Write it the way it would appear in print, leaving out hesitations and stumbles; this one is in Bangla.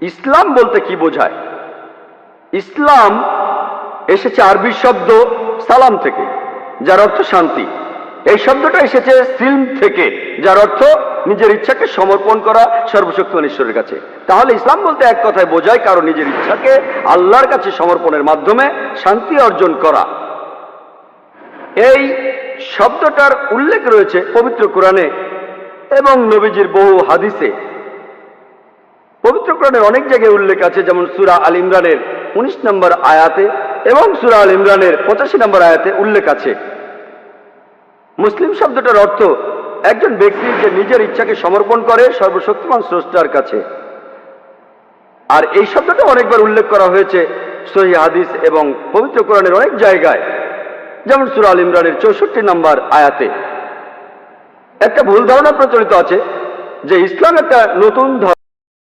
ইসলাম বলতে কি বোঝায়? ইসলাম এসেছে আরবি শব্দ সালাম থেকে, যার অর্থ শান্তি। এই শব্দটা এসেছে সিলম থেকে, যার অর্থ নিজের ইচ্ছাকে সমর্পণ করা সর্বশক্তিমান ঈশ্বরের কাছে। তাহলে ইসলাম বলতে এক কথায় বোঝায় কারো নিজের ইচ্ছাকে আল্লাহর কাছে সমর্পণের মাধ্যমে শান্তি অর্জন করা। এই শব্দটার উল্লেখ রয়েছে পবিত্র কোরআনে এবং নবীজির বহু হাদিসে। পবিত্র কোরআনের অনেক জায়গায় উল্লেখ আছে, যেমন সূরা আল ইমরানের 19 নম্বর আয়াতে এবং সূরা আল ইমরানের 85 নম্বর আয়াতে উল্লেখ আছে। মুসলিম শব্দটার অর্থ একজন ব্যক্তি যে নিজের ইচ্ছাকে সমর্পণ করে সর্বশক্তিমান স্রষ্টার কাছে। আর এই শব্দটা অনেকবার উল্লেখ করা হয়েছে সহিহ হাদিস এবং পবিত্র কোরআনের অনেক জায়গায়, যেমন সূরা আল ইমরানের 64 নম্বর আয়াতে। একটা ভুল ধারণা প্রচলিত আছে যে ইসলাম একটা নতুন ধর্ম।